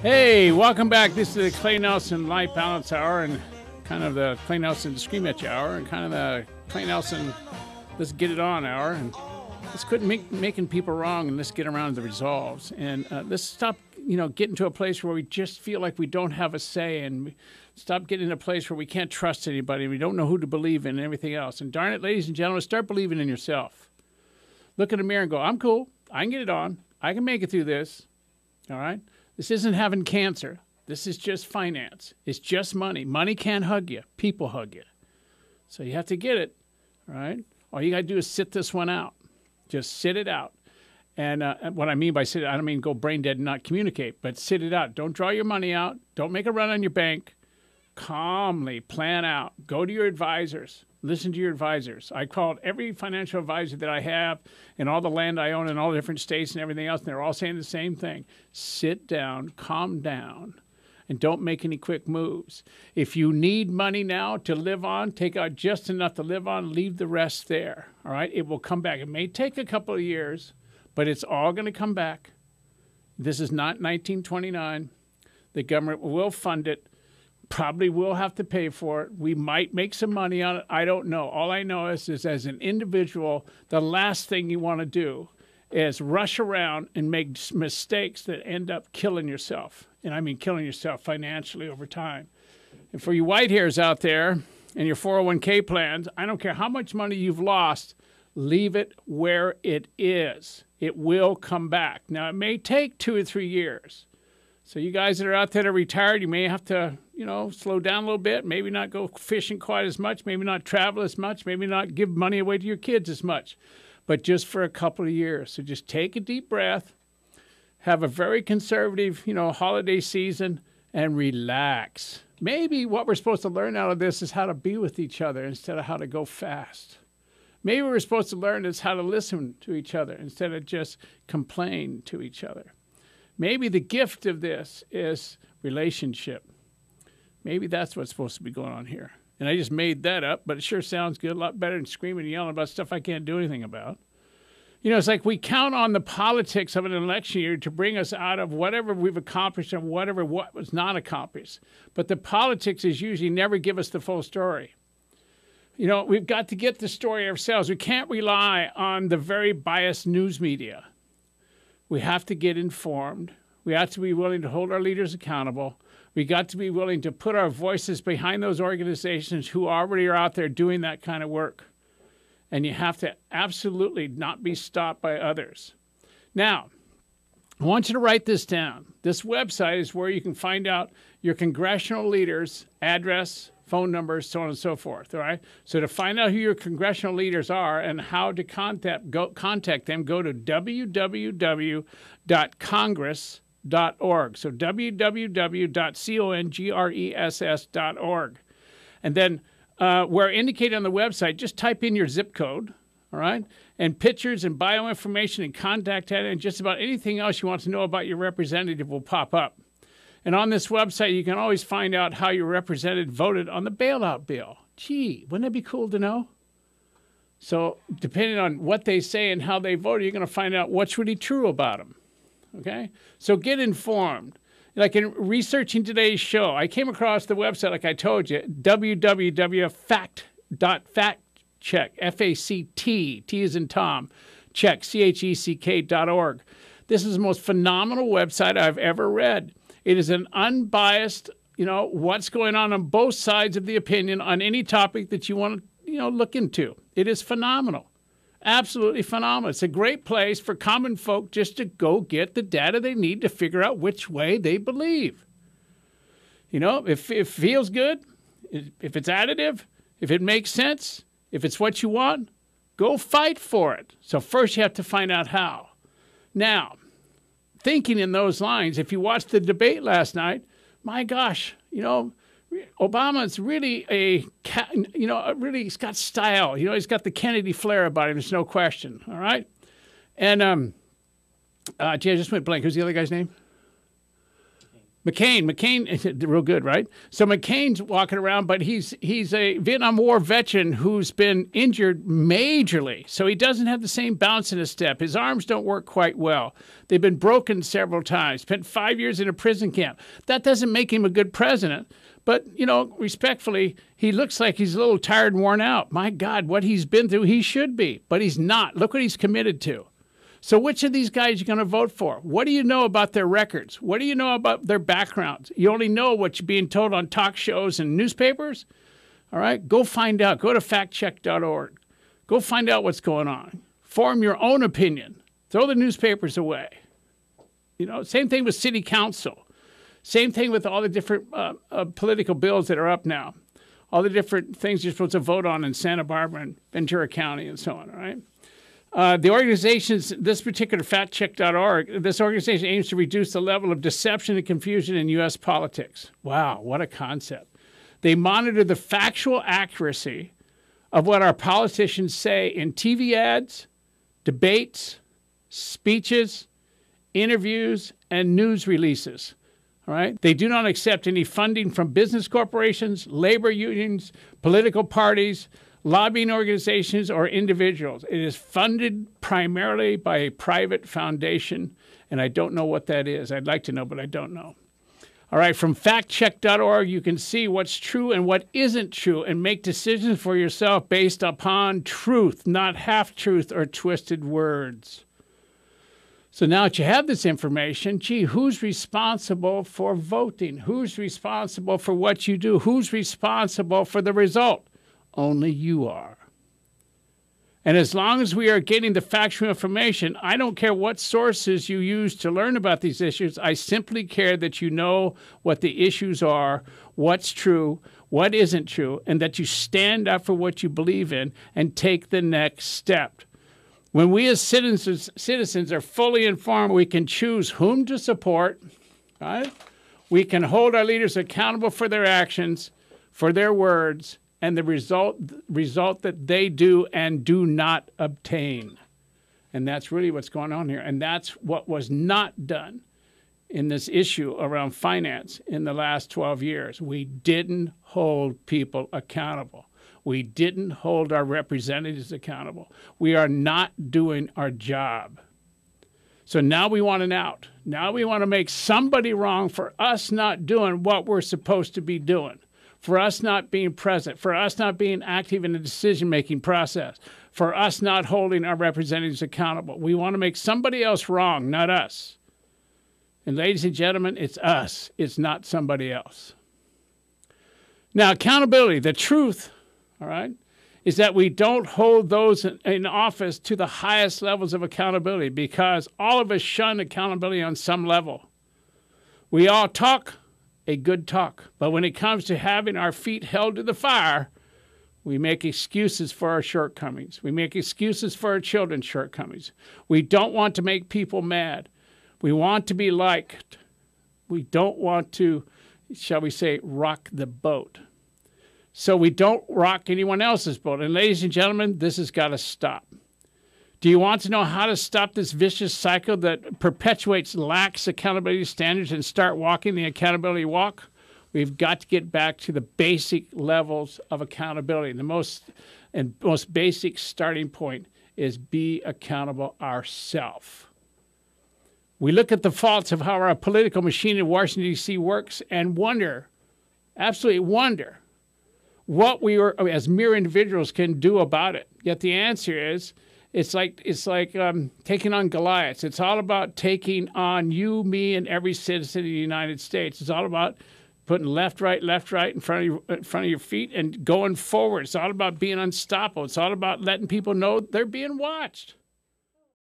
Hey, welcome back. This is the Clay Nelson Life Balance Hour and kind of the Clay Nelson Scream at You Hour and kind of the Clay Nelson Let's Get It On Hour. And let's quit making people wrong and let's get around to the resolves. And let's stop, getting to a place where we just feel like we don't have a say, and we stop getting in a place where we can't trust anybody and we don't know who to believe in and everything else. And darn it, ladies and gentlemen, start believing in yourself. Look in the mirror and go, I'm cool. I can get it on. I can make it through this. All right? This isn't having cancer. This is just finance. It's just money. Money can't hug you. People hug you. So you have to get it, all right? All you got to do is sit this one out. Just sit it out. And what I mean by sit it, I don't mean go brain dead and not communicate, but sit it out. Don't draw your money out. Don't make a run on your bank. Calmly plan out. Go to your advisors. Listen to your advisors. I called every financial advisor that I have and all the land I own in all the different states and everything else, and they're all saying the same thing. Sit down, calm down, and don't make any quick moves. If you need money now to live on, take out just enough to live on, leave the rest there, all right? It will come back. It may take a couple of years, but it's all going to come back. This is not 1929. The government will fund it. Probably will have to pay for it. We might make some money on it. I don't know. All I know is as an individual, the last thing you want to do is rush around and make mistakes that end up killing yourself. And I mean killing yourself financially over time. And for you white hairs out there and your 401k plans, I don't care how much money you've lost, leave it where it is. It will come back. Now, it may take 2 or 3 years. So you guys that are out there that are retired, you may have to, slow down a little bit, maybe not go fishing quite as much, maybe not travel as much, maybe not give money away to your kids as much, but just for a couple of years. So just take a deep breath, have a very conservative, holiday season, and relax. Maybe what we're supposed to learn out of this is how to be with each other instead of how to go fast. Maybe what we're supposed to learn is how to listen to each other instead of just complain to each other. Maybe the gift of this is relationship. Maybe that's what's supposed to be going on here. And I just made that up, but it sure sounds good, a lot better than screaming and yelling about stuff I can't do anything about. It's like we count on the politics of an election year to bring us out of whatever we've accomplished and what was not accomplished. But the politics is usually never give us the full story. We've got to get the story ourselves. We can't rely on the very biased news media. We have to get informed. We have to be willing to hold our leaders accountable. We got to be willing to put our voices behind those organizations who already are out there doing that kind of work. And you have to absolutely not be stopped by others. Now, I want you to write this down. This website is where you can find out your congressional leaders' address, phone numbers, so on and so forth, all right? So to find out who your congressional leaders are and how to contact them, go to www.congress.org. So www.congress.org. And then where indicated on the website, just type in your zip code, all right? And pictures and bioinformation and contact data and just about anything else you want to know about your representative will pop up. And on this website, you can always find out how your representative voted on the bailout bill. Gee, wouldn't that be cool to know? So depending on what they say and how they voted, you're going to find out what's really true about them. Okay? So get informed. Like in researching today's show, I came across the website, like I told you, www.fact.factcheck, F-A-C-T, T as in Tom, check, CHECK.org. This is the most phenomenal website I've ever read. It is an unbiased, what's going on both sides of the opinion on any topic that you want to, look into. It is phenomenal. Absolutely phenomenal. It's a great place for common folk just to go get the data they need to figure out which way they believe. If it feels good, if it's additive, if it makes sense, if it's what you want, go fight for it. So first you have to find out how. Now, thinking in those lines, if you watched the debate last night, my gosh, Obama's really really he's got style. He's got the Kennedy flair about him. There's no question. All right. And, I just went blank. Who's the other guy's name? McCain, real good, right? So McCain's walking around, but he's a Vietnam War veteran who's been injured majorly. So he doesn't have the same bounce in his step. His arms don't work quite well. They've been broken several times. Spent 5 years in a prison camp. That doesn't make him a good president. But, you know, respectfully, he looks like he's a little tired and worn out. My God, what he's been through, he should be. But he's not. Look what he's committed to. So which of these guys are you going to vote for? What do you know about their records? What do you know about their backgrounds? You only know what you're being told on talk shows and newspapers? All right? Go find out. Go to factcheck.org. Go find out what's going on. Form your own opinion. Throw the newspapers away. You know, same thing with city council. Same thing with all the different political bills that are up now. All the different things you're supposed to vote on in Santa Barbara and Ventura County and so on, all right? The organizations, this particular factcheck.org, this organization aims to reduce the level of deception and confusion in U.S. politics. Wow, what a concept. They monitor the factual accuracy of what our politicians say in TV ads, debates, speeches, interviews, and news releases. All right? They do not accept any funding from business corporations, labor unions, political parties, lobbying organizations, or individuals. It is funded primarily by a private foundation, and I don't know what that is. I'd like to know, but I don't know. All right, from factcheck.org, you can see what's true and what isn't true and make decisions for yourself based upon truth, not half-truth or twisted words. So now that you have this information, gee, who's responsible for voting? Who's responsible for what you do? Who's responsible for the result? Only you are. And as long as we are getting the factual information, I don't care what sources you use to learn about these issues. I simply care that you know what the issues are, what's true, what isn't true, and that you stand up for what you believe in and take the next step. When we as citizens are fully informed, we can choose whom to support, right? We can hold our leaders accountable for their actions, for their words, and the result that they do and do not obtain. And that's really what's going on here. And that's what was not done in this issue around finance in the last 12 years. We didn't hold people accountable. We didn't hold our representatives accountable. We are not doing our job. So now we want an out. Now we want to make somebody wrong for us not doing what we're supposed to be doing, for us not being present, for us not being active in the decision-making process, for us not holding our representatives accountable. We want to make somebody else wrong, not us. And ladies and gentlemen, it's us. It's not somebody else. Now, accountability, the truth, all right, is that we don't hold those in office to the highest levels of accountability because all of us shun accountability on some level. We all talk a good talk, but when it comes to having our feet held to the fire, we make excuses for our shortcomings. We make excuses for our children's shortcomings. We don't want to make people mad. We want to be liked. We don't want to, shall we say, rock the boat. So we don't rock anyone else's boat. And ladies and gentlemen, this has got to stop. Do you want to know how to stop this vicious cycle that perpetuates lax accountability standards and start walking the accountability walk? We've got to get back to the basic levels of accountability. The most basic starting point is be accountable ourselves. We look at the faults of how our political machine in Washington, D.C. works and wonder, absolutely wonder, what we are, as mere individuals can do about it. Yet the answer is, it's like taking on Goliaths. It's all about taking on you, me, and every citizen of the United States. It's all about putting left, right in front of your feet and going forward. It's all about being unstoppable. It's all about letting people know they're being watched.